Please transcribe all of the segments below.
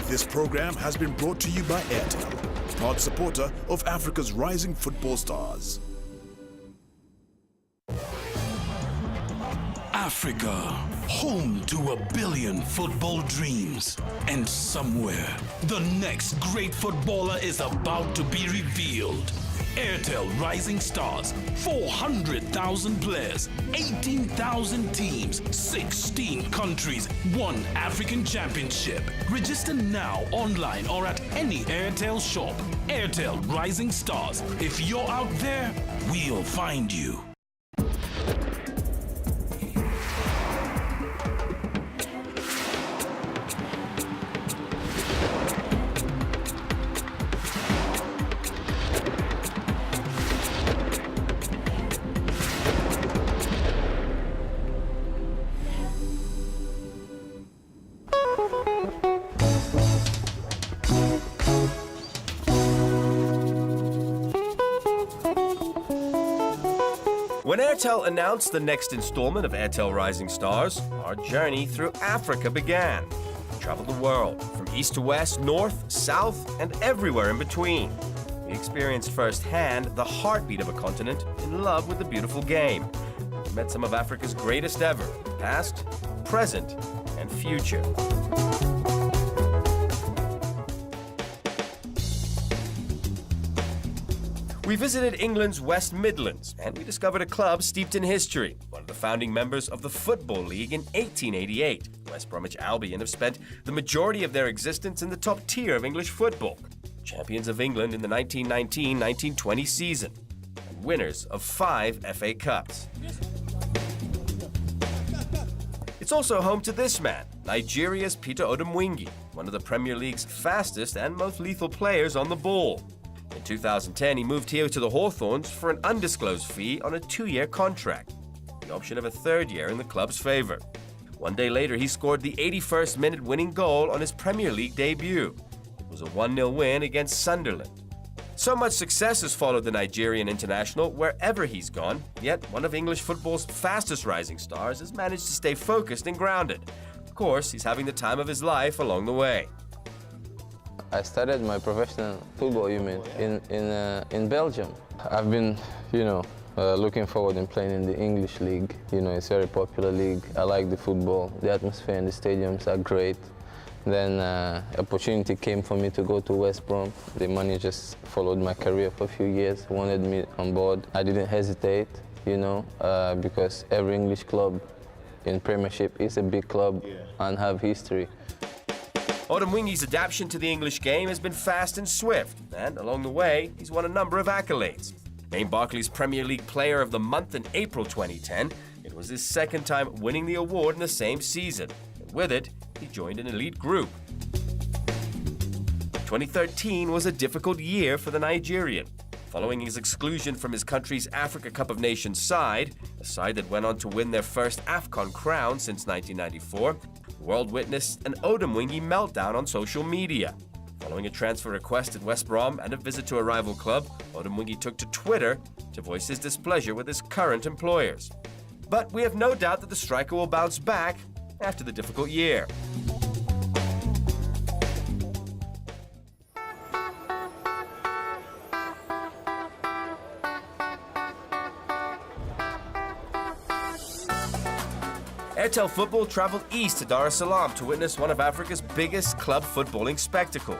This program has been brought to you by Airtel, proud supporter of Africa's rising football stars. Africa, home to 1 billion football dreams. And somewhere, the next great footballer is about to be revealed. Airtel Rising Stars, 400,000 players, 18,000 teams, 16 countries, 1 African championship. Register now online or at any Airtel shop. Airtel Rising Stars. If you're out there, we'll find you. When Airtel announced the next installment of Airtel Rising Stars, our journey through Africa began. We traveled the world, from east to west, north, south, and everywhere in between. We experienced firsthand the heartbeat of a continent in love with the beautiful game. We met some of Africa's greatest ever, past, present, and future. We visited England's West Midlands, and we discovered a club steeped in history, one of the founding members of the Football League in 1888. West Bromwich Albion have spent the majority of their existence in the top tier of English football, champions of England in the 1919-1920 season, and winners of 5 FA Cups. It's also home to this man, Nigeria's Peter Odemwingie, one of the Premier League's fastest and most lethal players on the ball. In 2010, he moved here to the Hawthorns for an undisclosed fee on a 2-year contract, the option of a 3rd year in the club's favour. One day later, he scored the 81st minute winning goal on his Premier League debut. It was a 1-0 win against Sunderland. So much success has followed the Nigerian international wherever he's gone, yet one of English football's fastest rising stars has managed to stay focused and grounded. Of course, he's having the time of his life along the way. I started my professional football, in Belgium. I've been, looking forward in playing in the English league. It's a very popular league. I like the football. The atmosphere in the stadiums are great. Then opportunity came for me to go to West Brom. The managers followed my career for a few years, wanted me on board. I didn't hesitate, because every English club in Premiership is a big club and have history. Odemwingie's adaptation to the English game has been fast and swift, and along the way, he's won a number of accolades. Named Barclays Premier League Player of the Month in April 2010, it was his 2nd time winning the award in the same season. And with it, he joined an elite group. 2013 was a difficult year for the Nigerian. Following his exclusion from his country's Africa Cup of Nations side, a side that went on to win their first AFCON crown since 1994, the world witnessed an Odemwingie meltdown on social media. Following a transfer request at West Brom and a visit to a rival club, Odemwingie took to Twitter to voice his displeasure with his current employers. But we have no doubt that the striker will bounce back after the difficult year. Airtel Football traveled east to Dar es Salaam to witness one of Africa's biggest club footballing spectacles.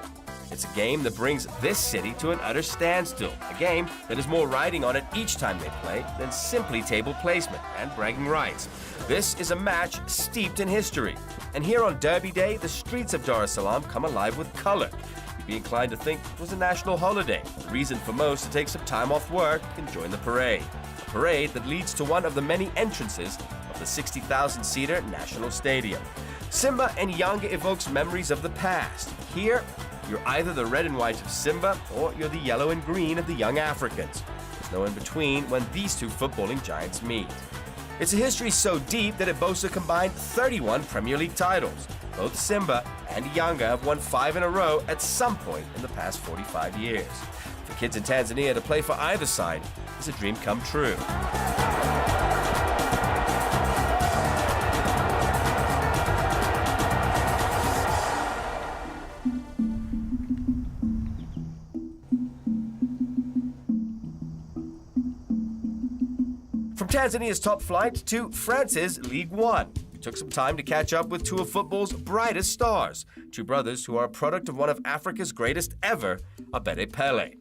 It's a game that brings this city to an utter standstill, a game that has more riding on it each time they play than simply table placement and bragging rights. This is a match steeped in history, and here on Derby Day, the streets of Dar es Salaam come alive with color. You'd be inclined to think it was a national holiday, a reason for most to take some time off work and join the parade. A parade that leads to one of the many entrances of the 60,000-seater National Stadium. Simba and Yanga evokes memories of the past. Here, you're either the red and white of Simba or you're the yellow and green of the young Africans. There's no in between when these two footballing giants meet. It's a history so deep that it boasts a combined 31 Premier League titles. Both Simba and Yanga have won 5 in a row at some point in the past 45 years. For kids in Tanzania to play for either side is a dream come true. From Tanzania's top flight to France's League One, it took some time to catch up with two of football's brightest stars, two brothers who are a product of one of Africa's greatest ever, Abede Pele.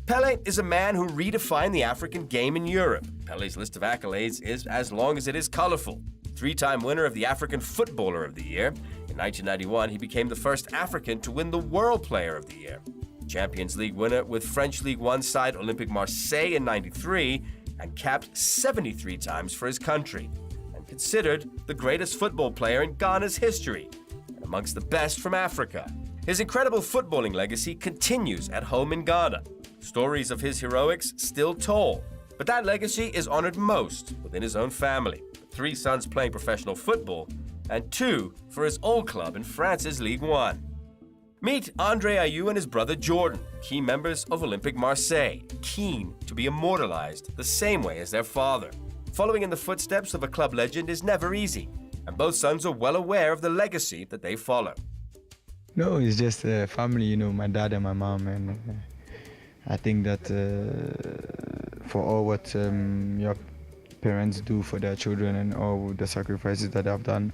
Pele is a man who redefined the African game in Europe. Pele's list of accolades is as long as it is colorful. Three-time winner of the African Footballer of the Year. In 1991, he became the first African to win the World Player of the Year. Champions League winner with French League One side Olympique Marseille in '93, and capped 73 times for his country. And considered the greatest football player in Ghana's history, and amongst the best from Africa. His incredible footballing legacy continues at home in Ghana. Stories of his heroics still told, but that legacy is honored most within his own family. 3 sons playing professional football, and 2 for his old club in France's League One. Meet Andre Ayew and his brother Jordan, key members of Olympique Marseille, keen to be immortalized the same way as their father. Following in the footsteps of a club legend is never easy, and both sons are well aware of the legacy that they follow. No, it's just family, my dad and my mom, and I think that for all what your parents do for their children and all the sacrifices that they've done,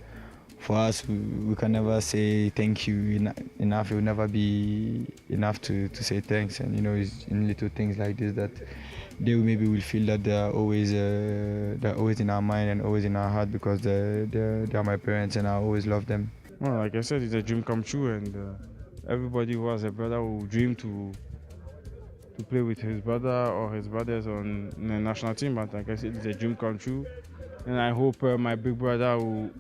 for us, we can never say thank you enough. It will never be enough to say thanks. And it's in little things like this that they maybe will feel that they're always in our mind and always in our heart, because they're my parents and I always love them. Well, like I said, it's a dream come true, and everybody who has a brother who dream to play with his brother or his brothers on the national team. But like I said, it's a dream come true, and I hope my big brother will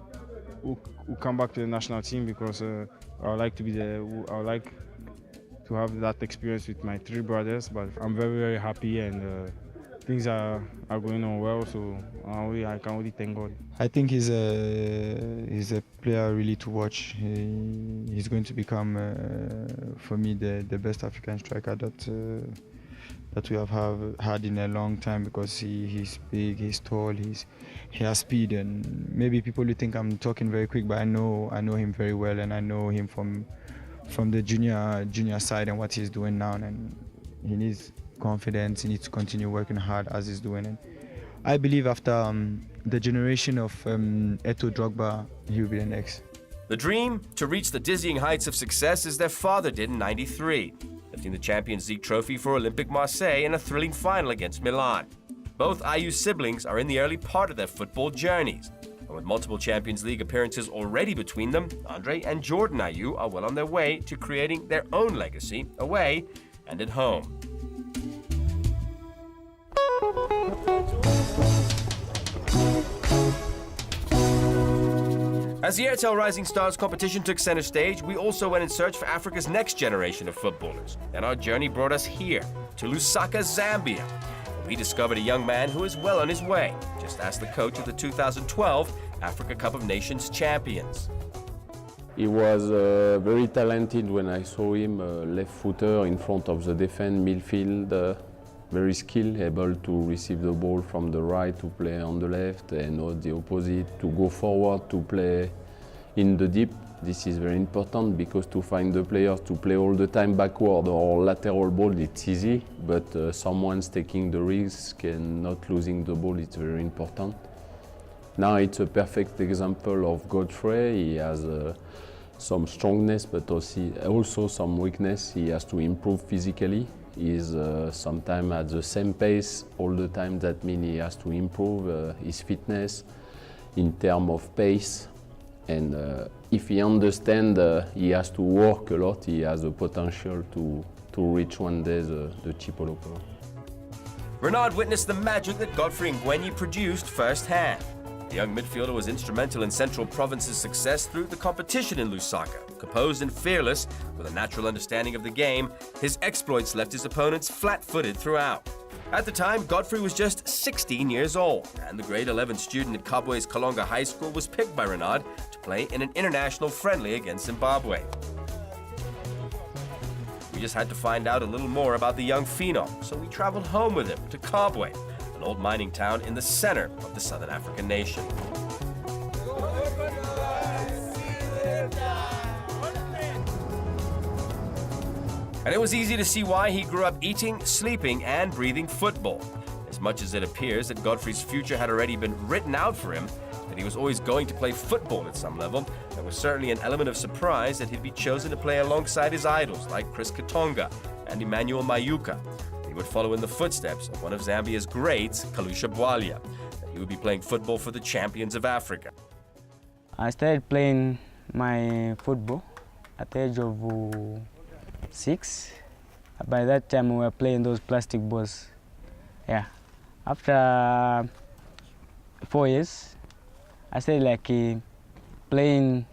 come back to the national team, because I would like to be there. I would like to have that experience with my 3 brothers. But I'm very, very happy, and things are going on well. So I can only thank God. I think he's a player really to watch. He's going to become, for me, the best African striker that we have had in a long time, because he's big, he's tall, he has speed, and maybe people will think I'm talking very quick, but I know him very well, and I know him from the junior side and what he's doing now, and he needs confidence. He needs to continue working hard as he's doing, and I believe after the generation of Eto'o Drogba, he will be the next. The dream to reach the dizzying heights of success as their father did in '93, lifting the Champions League trophy for Olympique Marseille in a thrilling final against Milan. Both Ayew siblings are in the early part of their football journeys, and with multiple Champions League appearances already between them, Andre and Jordan Ayew are well on their way to creating their own legacy away and at home. As the Airtel Rising Stars competition took center stage, we also went in search for Africa's next generation of footballers. And our journey brought us here, to Lusaka, Zambia. We discovered a young man who is well on his way. Just ask the coach of the 2012 Africa Cup of Nations champions. He was very talented when I saw him, left footer in front of the defense, midfield, very skilled, able to receive the ball from the right to play on the left, and not the opposite, to go forward to play in the deep. This is very important, because to find the players to play all the time backward or lateral ball, it's easy, but someone's taking the risk and not losing the ball, it's very important. Now it's a perfect example of Godfrey. He has some strongness, but also some weakness. He has to improve physically. He's sometimes at the same pace all the time. That means he has to improve his fitness in terms of pace. And if he understands he has to work a lot, he has the potential to reach one day the Chipolo Pro. Renard witnessed the magic that Godfrey Ngwenyi produced firsthand. The young midfielder was instrumental in Central Province's success through the competition in Lusaka. Composed and fearless, with a natural understanding of the game, his exploits left his opponents flat-footed throughout. At the time, Godfrey was just 16 years old, and the grade 11 student at Kabwe's Kalonga High School was picked by Renard to play in an international friendly against Zimbabwe. We just had to find out a little more about the young phenom, so we traveled home with him to Kabwe, an old mining town in the center of the Southern African nation. And it was easy to see why he grew up eating, sleeping, and breathing football. His much as it appears that Godfrey's future had already been written out for him, that he was always going to play football at some level, there was certainly an element of surprise that he'd be chosen to play alongside his idols like Chris Katonga and Emmanuel Mayuka. He would follow in the footsteps of one of Zambia's greats, Kalusha Bwalia, that he would be playing football for the champions of Africa. I started playing my football at the age of 6. By that time, we were playing those plastic balls. Yeah. After 4 years, I started playing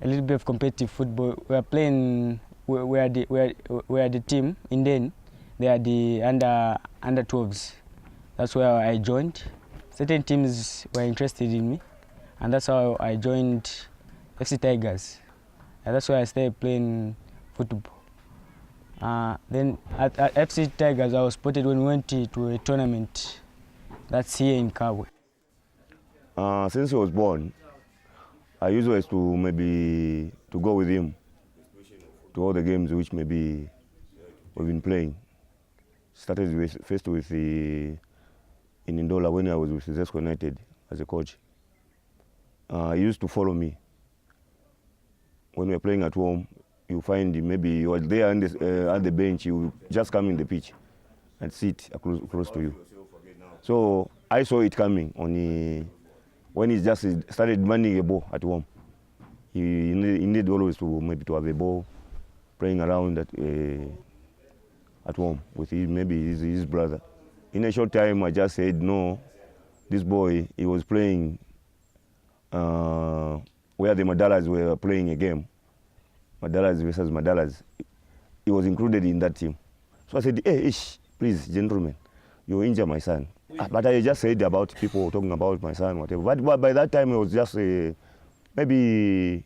a little bit of competitive football. We are playing. We are the team in Den. They are the under 12s. That's where I joined. Certain teams were interested in me, and that's how I joined FC Tigers. And that's why I started playing football. Then at FC Tigers, I was spotted when we went to a tournament that's here in Kabwe. Since he was born, I usually to go with him to all the games which maybe we've been playing. Started first with in Ndola when I was with Zesco United as a coach. He used to follow me. When we were playing at home, you find maybe you are there at the bench, you just come in the pitch and sit close to you. So I saw it coming when he just started manning a ball at home. He needed always to have a ball playing around at home with his brother. In a short time, I just said, no, this boy, he was playing where the Madalas were playing a game. Madalas versus Madalas. He was included in that team. So I said, hey, please, gentlemen, you injure my son. But I just said about people talking about my son, whatever. But by that time, it was just maybe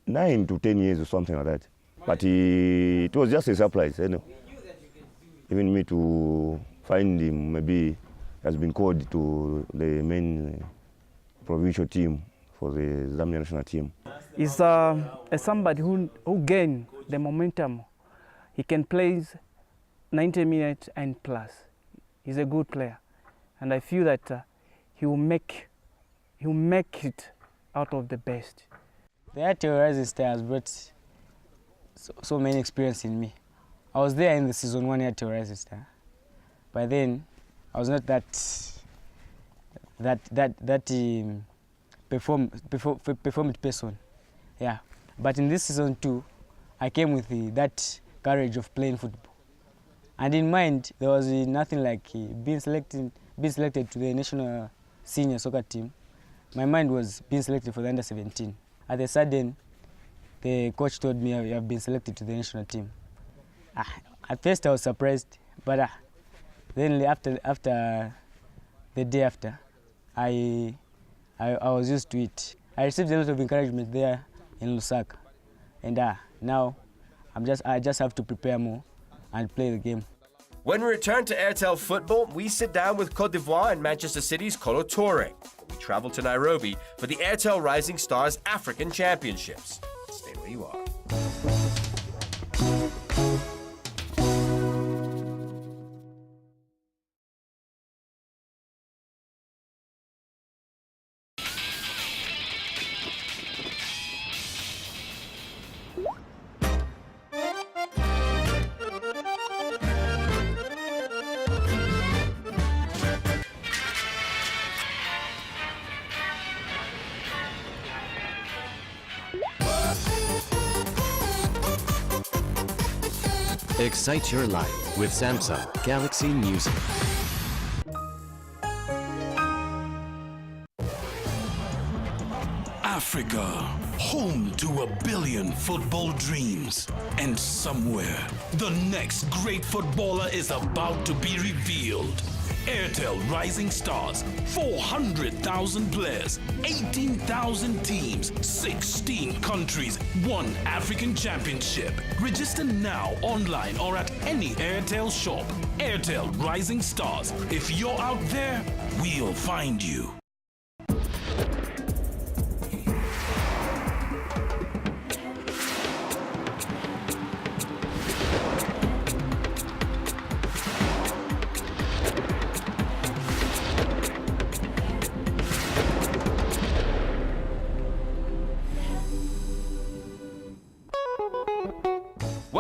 9 to 10 years or something like that. But it was just a surprise, you know. Even me to find him, maybe has been called to the main provincial team for the Zambia national team. He's somebody who gained the momentum. He can play 90 minutes and plus. He's a good player, and I feel that he will make it out of the best. The Airtel Rising Stars brought so many experience in me. I was there in the season 1 Airtel Rising Star. By then, I was not that performed person. Yeah. But in this season 2, I came with that courage of playing football. And in mind, there was nothing like being selected to the national senior soccer team. My mind was being selected for the under-17. At a sudden, the coach told me I have been selected to the national team. At first, I was surprised, but then after the day after, I was used to it. I received a lot of encouragement there in Lusaka, and now I just have to prepare more and play the game. When we return to Airtel football, we sit down with Cote d'Ivoire and Manchester City's Kolo Toure. We travel to Nairobi for the Airtel Rising Stars African Championships. Stay where you are. Excite your life with Samsung Galaxy Music. Africa, home to 1 billion football dreams. And somewhere, the next great footballer is about to be revealed. Airtel Rising Stars, 400,000 players, 18,000 teams, 16 countries, 1 African championship. Register now online or at any Airtel shop. Airtel Rising Stars. If you're out there, we'll find you.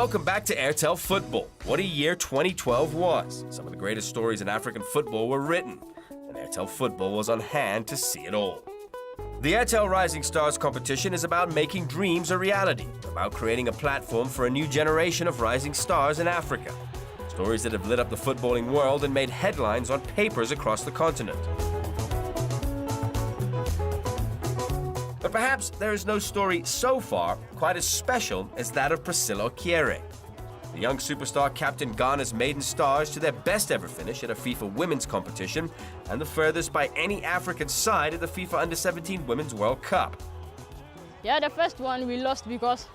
Welcome back to Airtel Football. What a year 2012 was. Some of the greatest stories in African football were written, and Airtel Football was on hand to see it all. The Airtel Rising Stars competition is about making dreams a reality, about creating a platform for a new generation of rising stars in Africa. Stories that have lit up the footballing world and made headlines on papers across the continent. But perhaps there is no story so far quite as special as that of Priscilla Okiere. The young superstar captained Ghana's maiden stars to their best ever finish at a FIFA Women's competition and the furthest by any African side at the FIFA Under-17 Women's World Cup. Yeah, the first one we lost because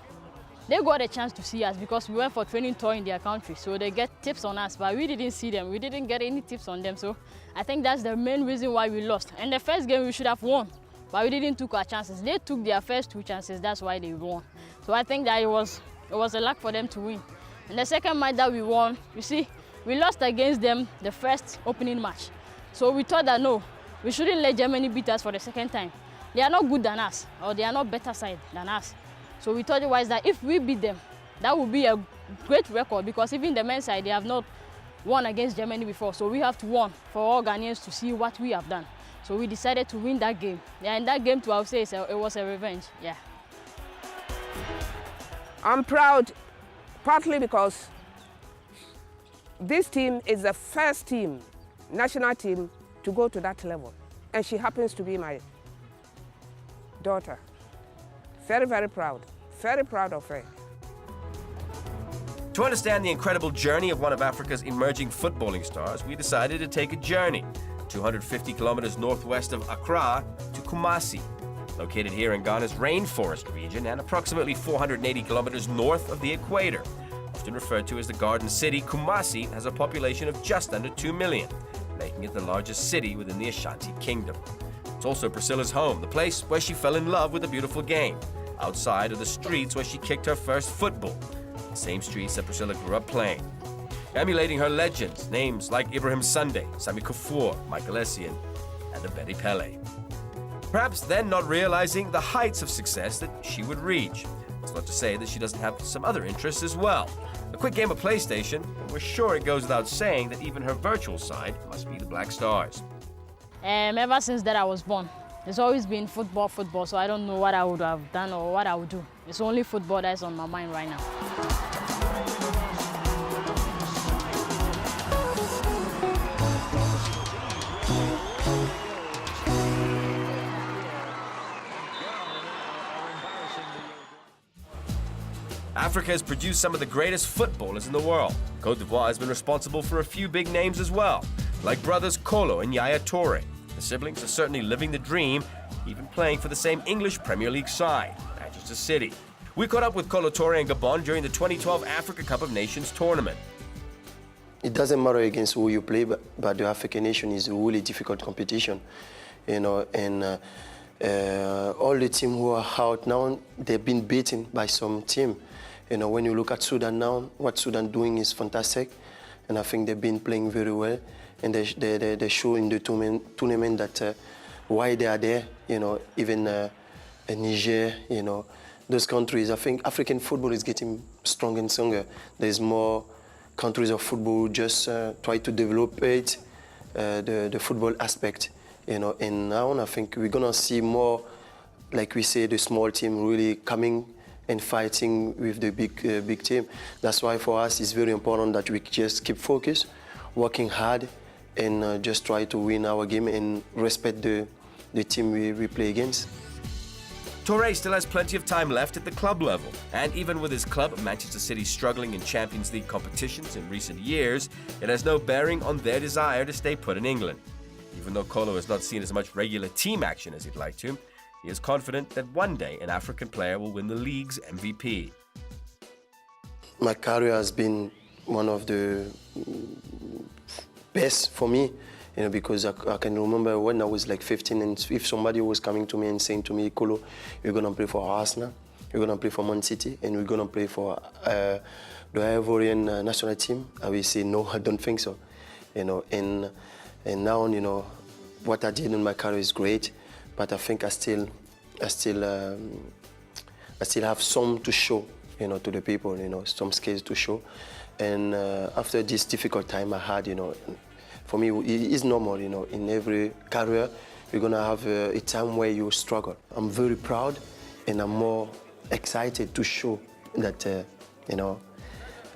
they got a chance to see us because we went for training tour in their country. So they get tips on us, but we didn't see them. We didn't get any tips on them. So I think that's the main reason why we lost. And the first game we should have won, but we didn't take our chances. They took their first 2 chances, that's why they won. So I think that it was a luck for them to win. And the second match that we won, you see, we lost against them the first opening match. So we thought that no, we shouldn't let Germany beat us for the second time. They are not good than us, or they are not better side than us. So we thought it was that if we beat them, that would be a great record because even the men's side, they have not won against Germany before. So we have to win for all Ghanaians to see what we have done. So we decided to win that game. Yeah, and that game too, I would say it was a revenge, yeah. I'm proud, partly because this team is the first team, national team, to go to that level. And she happens to be my daughter. Very, very proud of her. To understand the incredible journey of one of Africa's emerging footballing stars, we decided to take a journey 250 kilometers northwest of Accra to Kumasi, located here in Ghana's rainforest region and approximately 480 kilometers north of the equator. Often referred to as the Garden City, Kumasi has a population of just under 2 million, making it the largest city within the Ashanti Kingdom. It's also Priscilla's home, the place where she fell in love with the beautiful game, outside of the streets where she kicked her first football, the same streets that Priscilla grew up playing. Emulating her legends, names like Ibrahim Sunday, Sami Kufuor, Michael Essien, and Abedi Pele. Perhaps then not realizing the heights of success that she would reach. It's not to say that she doesn't have some other interests as well. A quick game of PlayStation, and we're sure it goes without saying that even her virtual side must be the Black Stars. Ever since that I was born, it's always been football, so I don't know what I would have done or what I would do. It's only football that's on my mind right now. Africa has produced some of the greatest footballers in the world. Côte d'Ivoire has been responsible for a few big names as well, like brothers Kolo and Yaya Toure. The siblings are certainly living the dream, even playing for the same English Premier League side, Manchester City. We caught up with Kolo Toure in Gabon during the 2012 Africa Cup of Nations tournament. It doesn't matter against who you play, but the African nation is a really difficult competition, you know, and all the teams who are out now, they've been beaten by some team. You know, when you look at Sudan now, what Sudan doing is fantastic, and I think they've been playing very well, and they show in the tournament that why they are there. You know, even Niger, you know, those countries. I think African football is getting stronger and stronger. There's more countries of football who just try to develop it, the football aspect. You know, and now I think we're gonna see more, like we say, the small team really coming and fighting with the big team. That's why for us it's very important that we just keep focused, working hard, and just try to win our game and respect the team we play against. Toure still has plenty of time left at the club level, and even with his club, Manchester City, struggling in Champions League competitions in recent years, it has no bearing on their desire to stay put in England. Even though Kolo has not seen as much regular team action as he'd like to, he is confident that one day an African player will win the league's MVP. My career has been one of the best for me, you know, because I can remember when I was like 15, and if somebody was coming to me and saying to me, Kolo, you're going to play for Arsenal, you're going to play for Man City, and we're going to play for the Ivorian national team, I will say, no, I don't think so. You know, and now, you know, what I did in my career is great, but I think I still have some to show to the people, some skills to show. And after this difficult time I had, for me, it is normal, in every career, you're gonna have a time where you struggle. I'm very proud and I'm more excited to show that,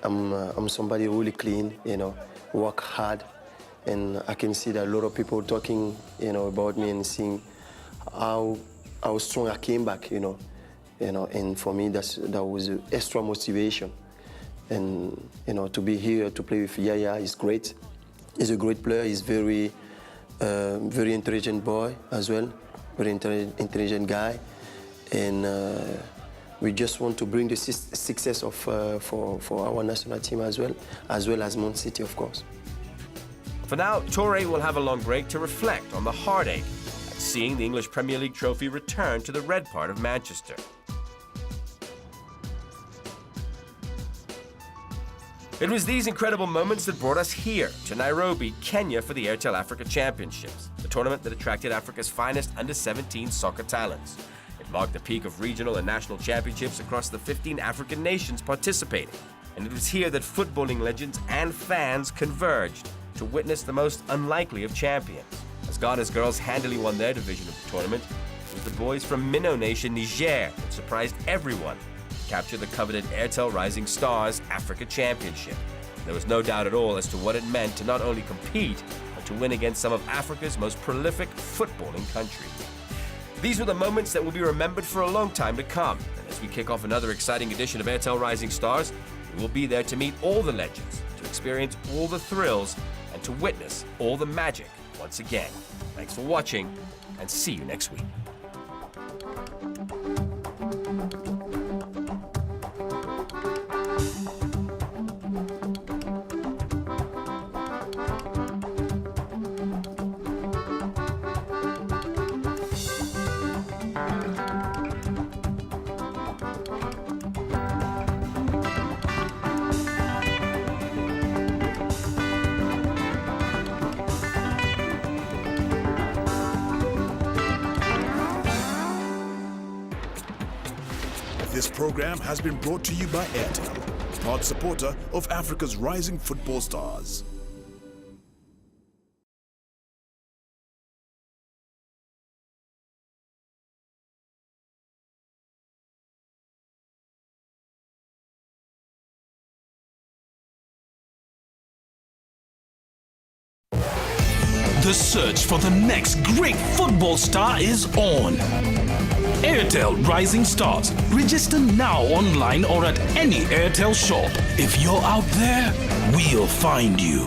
I'm somebody really clean, work hard. And I can see that a lot of people talking, about me and seeing how strong I came back, and for me that was extra motivation. And to be here to play with Yaya is great. He's a great player. He's very intelligent boy as well, very intelligent guy, and we just want to bring the success of for our national team as well as Man City, of course. For now, Toure will have a long break to reflect on the heartache at seeing the English Premier League trophy return to the red part of Manchester. It was these incredible moments that brought us here to Nairobi, Kenya for the Airtel Africa Championships, the tournament that attracted Africa's finest under-17 soccer talents. It marked the peak of regional and national championships across the 15 African nations participating. And it was here that footballing legends and fans converged to witness the most unlikely of champions. As Ghana's girls handily won their division of the tournament, it was the boys from Minnow Nation, Niger, that surprised everyone to capture the coveted Airtel Rising Stars Africa Championship. There was no doubt at all as to what it meant to not only compete, but to win against some of Africa's most prolific footballing countries. These were the moments that will be remembered for a long time to come. And as we kick off another exciting edition of Airtel Rising Stars, we will be there to meet all the legends, to experience all the thrills, and to witness all the magic once again. Thanks for watching, and see you next week. This program has been brought to you by Airtel, proud supporter of Africa's rising football stars. The search for the next great football star is on. Airtel Rising Stars. Register now online or at any Airtel shop. If you're out there, we'll find you.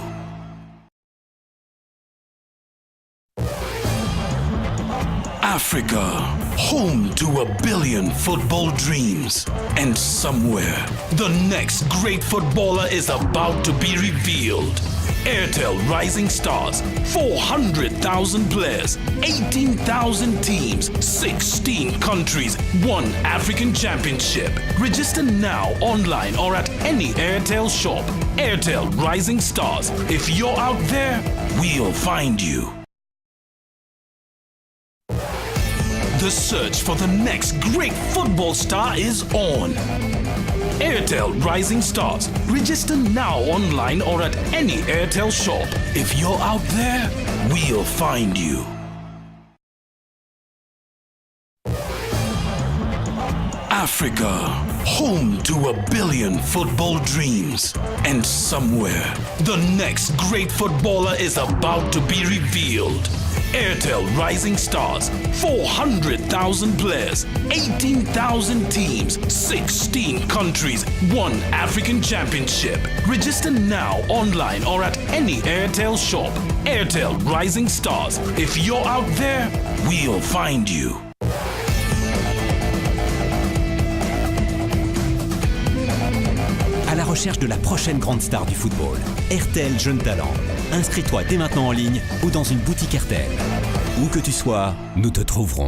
Africa, home to a billion football dreams. And somewhere, the next great footballer is about to be revealed. Airtel Rising Stars, 400,000 players, 18,000 teams, 16 countries, 1 African championship. Register now online or at any Airtel shop. Airtel Rising Stars. If you're out there, we'll find you. The search for the next great football star is on. Airtel Rising Stars. Register now online or at any Airtel shop. If you're out there, we'll find you. Africa, home to a billion football dreams. And somewhere, the next great footballer is about to be revealed. Airtel Rising Stars, 400,000 players, 18,000 teams, 16 countries, 1 African championship. Register now online or at any Airtel shop. Airtel Rising Stars. If you're out there, we'll find you. À la recherche de la prochaine grande star du football, RTL Jeune Talent. Inscris-toi dès maintenant en ligne ou dans une boutique RTL. Où que tu sois, nous te trouverons.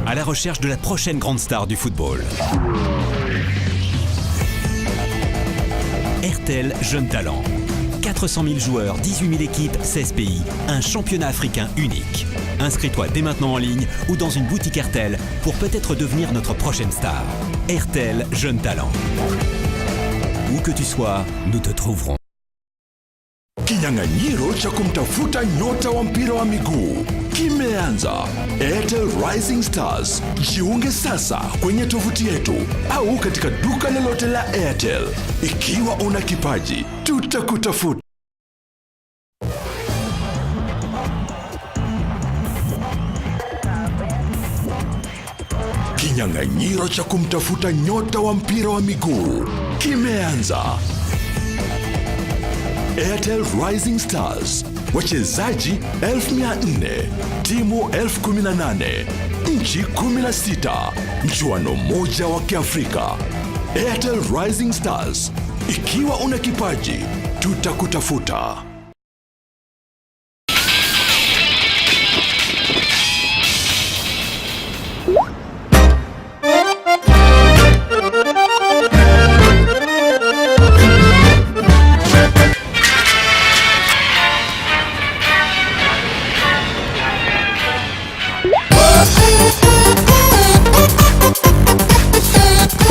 À la recherche de la prochaine grande star du football. RTL Jeune Talent. 400 000 joueurs, 18 000 équipes, 16 pays. Un championnat africain unique. Inscris-toi dès maintenant en ligne ou dans une boutique Airtel pour peut-être devenir notre prochaine star. Airtel Jeune Talent. Où que tu sois, nous te trouverons. Kinyang'anyiro cha kumtafuta nyota wa mpira wa miguu kimeanza. Airtel Rising Stars. Jiunge sasa kwenye tovuti yetu au katika duka lolote la Airtel. Ikiwa una kipaji, tutakutafuta. Kinyang'anyiro cha kumtafuta nyota wa mpira wa miguu kimeanza. Airtel Rising Stars, wachezaji 4,400, timu 18,000, nchi 16, mchuano mmoja wa Kiafrika. Airtel Rising Stars, ikiwa una kipaji, tutakutafuta.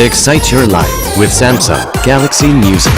Excite your life with Samsung Galaxy Music.